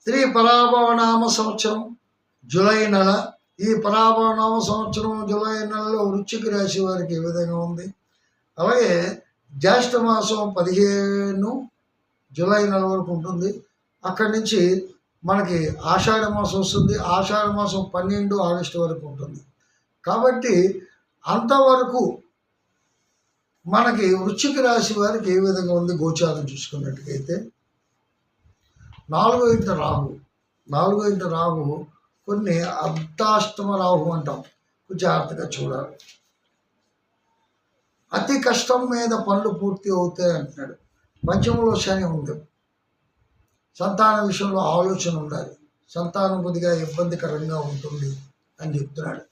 శ్రీ పరాభవనామ సంవత్సరం జూలై నెల. ఈ పరాభవనామ సంవత్సరం జూలై నెలలో వృశ్చిక రాశి వారికి ఏ విధంగా ఉంది. అలాగే జ్యేష్ఠ మాసం 15 జూలై నెల వరకు ఉంటుంది. అక్కడి నుంచి మనకి ఆషాఢ మాసం వస్తుంది. ఆషాఢ మాసం 12 ఆగస్టు వరకు ఉంటుంది. కాబట్టి అంతవరకు మనకి వృశ్చిక రాశి వారికి ఏ విధంగా ఉంది గోచారం చూసుకున్నట్టుకైతే, 4వ ఇంట రాహు కొన్ని అర్ధాష్టమ రాహు అంటాం. జాగ్రత్తగా చూడాలి. అతి కష్టం మీద పనులు పూర్తి అవుతాయి అంటున్నాడు. పంచమంలో శని ఉంది. సంతాన విషయంలో ఆలోచన ఉండాలి. సంతానం కొద్దిగా ఇబ్బందికరంగా ఉంటుంది అని చెప్తున్నాడు.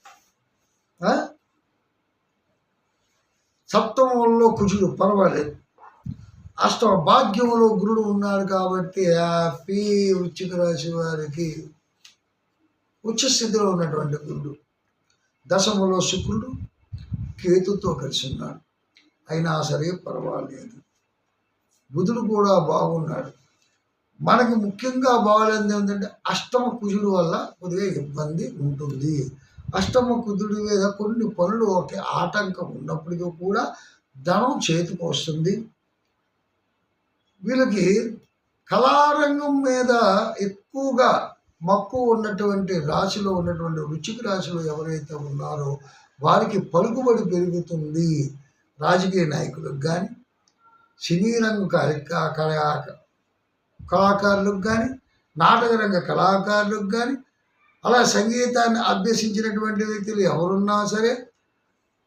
సప్తమంలో కుజుడు పర్వాలేదు. అష్టమ భాగ్యములో గురుడు ఉన్నాడు కాబట్టి హ్యాపీ. వృశ్చిక రాశి వారికి ఉచ్చస్థితిలో ఉన్నటువంటి గురుడు. దశములో శుక్రుడు కేతుతో కలిసి ఉన్నాడు. అయినా సరే పర్వాలేదు. బుధుడు కూడా బాగున్నాడు. మనకి ముఖ్యంగా బాగాలేదు ఏంటంటే అష్టమ కుజుడు వల్ల కొద్దిగా ఇబ్బంది ఉంటుంది. అష్టమ కుజుడి మీద కొన్ని పనులు ఒకే ఆటంకం ఉన్నప్పటికీ కూడా ధనం చేతికి వస్తుంది. వీళ్ళకి కళారంగం మీద ఎక్కువగా మక్కువ ఉన్నటువంటి రాశిలో ఉన్నటువంటి వృశ్చిక రాశిలో ఎవరైతే ఉన్నారో వారికి పలుకుబడి పెరుగుతుంది. రాజకీయ నాయకులకు కానీ, సినీ రంగ కళాకారులకు కానీ, నాటక రంగ కళాకారులకు కానీ, అలా సంగీతాన్ని అభ్యసించినటువంటి వ్యక్తులు ఎవరున్నా సరే,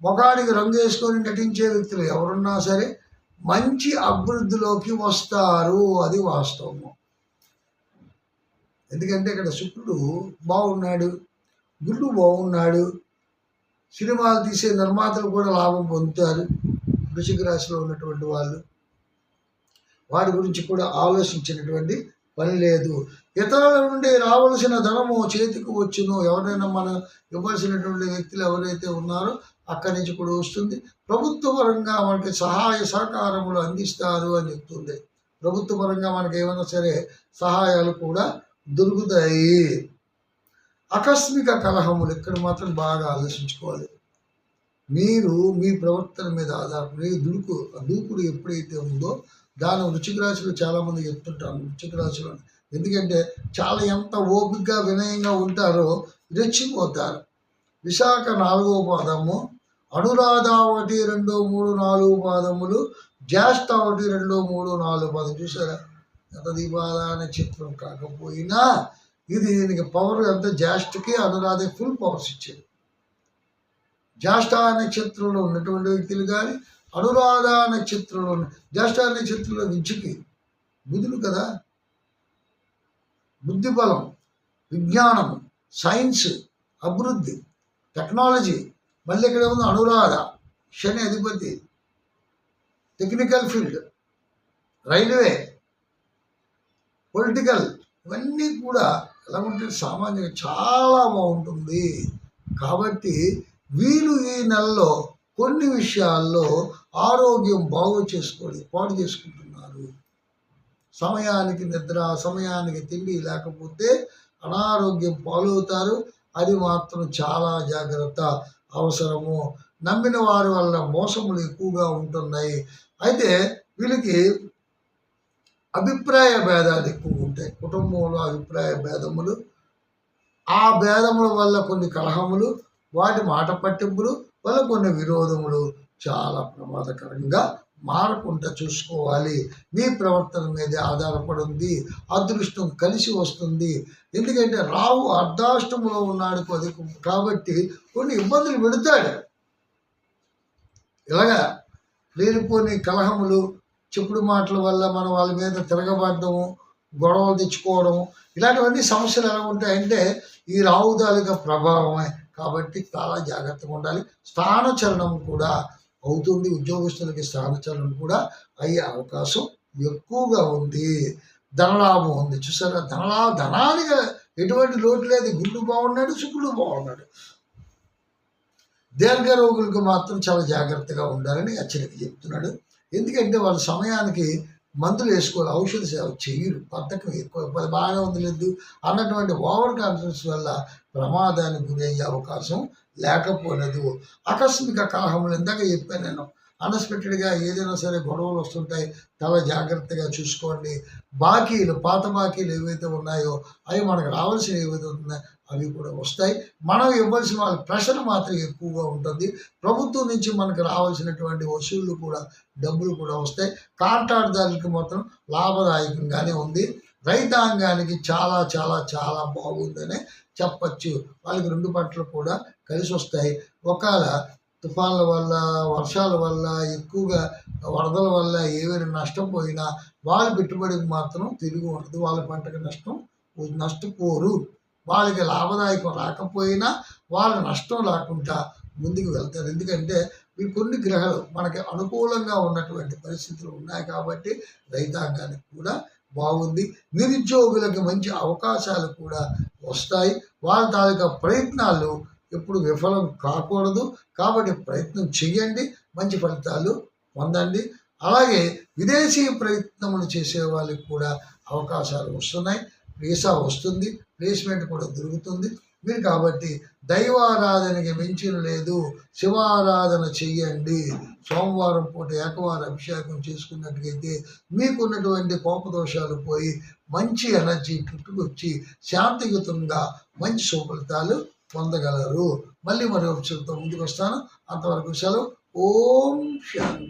ముఖానికి రంగు వేసుకొని నటించే వ్యక్తులు ఎవరున్నా సరే మంచి అభివృద్ధిలోకి వస్తారు. అది వాస్తవము. ఎందుకంటే ఇక్కడ శుక్రుడు బాగున్నాడు, గురుడు బాగున్నాడు. సినిమాలు తీసే నిర్మాతలు కూడా లాభం పొందుతారు. వృశ్చిక రాశిలో ఉన్నటువంటి వాళ్ళు వారి గురించి కూడా ఆలోచించినటువంటి పని లేదు. ఇతరుల నుండి రావలసిన ధనము చేతికి వచ్చును. ఎవరైనా మనం ఇవ్వాల్సినటువంటి వ్యక్తులు ఎవరైతే ఉన్నారో అక్కడి నుంచి కూడా వస్తుంది. ప్రభుత్వ పరంగా మనకి సహాయ సహకారములు అందిస్తారు అని చెప్తుంది. ప్రభుత్వ పరంగా మనకి ఏమైనా సరే సహాయాలు కూడా దొరుకుతాయి. ఆకస్మిక కలహములు ఇక్కడ మాత్రం బాగా ఆలోచించుకోవాలి. మీరు మీ ప్రవర్తన మీద ఆధారపడి దూకుడు ఎప్పుడైతే ఉందో దాని వృశ్చిక రాశిలో చాలామంది చెప్తుంటారు. వృశ్చిక రాశిలో ఎందుకంటే చాలా ఎంత ఓపికగా వినయంగా ఉంటారో రెచ్చిపోతారు. విశాఖ 4వ పాదము, అనురాధ 1, 2, 3, 4 పాదములు, జ్యేష్ఠ 1, 2, 3, 4 పాదం. చూసారా ఎంత దీపాల నక్షత్రం కాకపోయినా ఇది దీనికి పవర్ ఎంత. జ్యేష్ఠకి అనురాధ ఫుల్ పవర్స్ ఇచ్చాడు. జ్యేష్ఠ నక్షత్రంలో ఉన్నటువంటి వ్యక్తులు కానీ, అనురాధ నక్షత్రంలో జ్యేష్ఠ నక్షత్రంలో విద్యకి బుధుడు కదా. బుద్ధి బలం, విజ్ఞానం, సైన్స్, అభివృద్ధి, టెక్నాలజీ. మళ్ళీ ఇక్కడ ఉంది అనురాధ, శని అధిపతి. టెక్నికల్ ఫీల్డ్, రైల్వే, పొలిటికల్, ఇవన్నీ కూడా ఎలా ఉంటుంది సామాన్యంగా చాలా బాగుంటుంది. కాబట్టి వీళ్ళు ఈ నెలలో కొన్ని విషయాల్లో ఆరోగ్యం పాడు చేసుకుంటున్నారు. సమయానికి నిద్ర, సమయానికి తిండి లేకపోతే అనారోగ్యం పాలవుతారు. అది మాత్రం చాలా జాగ్రత్త అవసరము. నమ్మిన వారి వల్ల మోసములు ఎక్కువగా ఉంటున్నాయి. అయితే వీళ్ళకి అభిప్రాయ భేదాలు ఎక్కువ ఉంటాయి. కుటుంబంలో అభిప్రాయ భేదములు, ఆ భేదముల వల్ల కొన్ని కలహములు, వాటి మాట పట్టింపులు వల్ల కొన్ని విరోధములు చాలా ప్రమాదకరంగా మారకుండా చూసుకోవాలి. మీ ప్రవర్తన మీద ఆధారపడి ఉంది. అదృష్టం కలిసి వస్తుంది. ఎందుకంటే రాహు అర్ధాష్టములో ఉన్నాడు కాబట్టి కొన్ని ఇబ్బందులు పెడతాడు. ఇలాగా లేనిపోని కలహములు, చెప్పుడు మాటల వల్ల మనం వాళ్ళ మీద తిరగబడము, గొడవలు తెచ్చుకోవడం, ఇలాంటివన్నీ సమస్యలు ఎలా ఉంటాయంటే ఈ రాహు తాలూకా ప్రభావమే. కాబట్టి చాలా జాగ్రత్తగా ఉండాలి. స్థానచలనం కూడా అవుతుంది. ఉద్యోగస్తులకి స్థానచలనం కూడా అయ్యే అవకాశం ఎక్కువగా ఉంది. ధనలాభం ఉంది. చూసారా, ధనానికి ఎటువంటి లోటు లేదు. గురుడు బాగున్నాడు, శుక్రుడు బాగున్నాడు. దీర్ఘ రోగులకు మాత్రం చాలా జాగ్రత్తగా ఉండాలని హెచ్చరిక చెప్తున్నాడు. ఎందుకంటే వాళ్ళ సమయానికి మందులు వేసుకోవాలి, ఔషధ సేవ చెయ్యరు, బద్ధకం ఎక్కువ, బాగానే ఉంది లేదు అన్నటువంటి ఓవర్ కాన్ఫిడెన్స్ వల్ల ప్రమాదానికి గురయ్యే అవకాశం లేకపోలేదు. ఆకస్మిక కలహములు ఇందాక చెప్పాను నేను, అన్ఎక్స్పెక్టెడ్గా ఏదైనా సరే గొడవలు వస్తుంటాయి, చాలా జాగ్రత్తగా చూసుకోండి. బాకీలు, పాత బాకీలు ఏవైతే ఉన్నాయో అవి మనకు రావాల్సినవి ఏవైతే ఉన్నాయో అవి కూడా వస్తాయి. మనం ఇవ్వాల్సిన వాళ్ళ ప్రెషర్ మాత్రం ఎక్కువగా ఉంటుంది. ప్రభుత్వం నుంచి మనకు రావాల్సినటువంటి వసూళ్లు కూడా, డబ్బులు కూడా వస్తాయి. కాంట్రాక్టుదారులకి మాత్రం లాభదాయకంగానే ఉంది. రైతాంగానికి చాలా చాలా చాలా బాగుందనే చెప్పచ్చు. వాళ్ళకి 2 పంటలు కూడా కలిసి వస్తాయి. ఒకవేళ తుఫాన్ల వల్ల, వర్షాల వల్ల, ఎక్కువగా వరదల వల్ల ఏవైనా నష్టపోయినా వాళ్ళ పెట్టుబడికి మాత్రం తిరిగి ఉండదు. వాళ్ళ పంటకి నష్టపోరు. వాళ్ళకి లాభదాయకం రాకపోయినా వాళ్ళు నష్టం లేకుండా ముందుకు వెళ్తారు. ఎందుకంటే ఈ కొన్ని గ్రహాలు మనకి అనుకూలంగా ఉన్నటువంటి పరిస్థితులు ఉన్నాయి కాబట్టి రైతాంగానికి కూడా బాగుంది. నిరుద్యోగులకి మంచి అవకాశాలు కూడా వస్తాయి. వాళ్ళ తాలూకా ప్రయత్నాలు ఎప్పుడు విఫలం కాకూడదు. కాబట్టి ప్రయత్నం చేయండి, మంచి ఫలితాలు పొందండి. అలాగే విదేశీ ప్రయత్నములు చేసే వాళ్ళకి కూడా అవకాశాలు వస్తున్నాయి. వీసా వస్తుంది, ప్లేస్మెంట్ కూడా దొరుకుతుంది మీరు. కాబట్టి దైవారాధనకి మించిన లేదు, శివారాధన చెయ్యండి. సోమవారం పూట ఏకవార అభిషేకం చేసుకున్నట్టుగైతే మీకున్నటువంటి కోపదోషాలు పోయి మంచి ఎనర్జీ పుట్టుకొచ్చి శాంతియుతంగా మంచి సుఫలితాలు పొందగలరు. మళ్ళీ మరో విషయంతో ముందుకు వస్తాను. అంతవరకు సెలవు. ఓం శాంతి.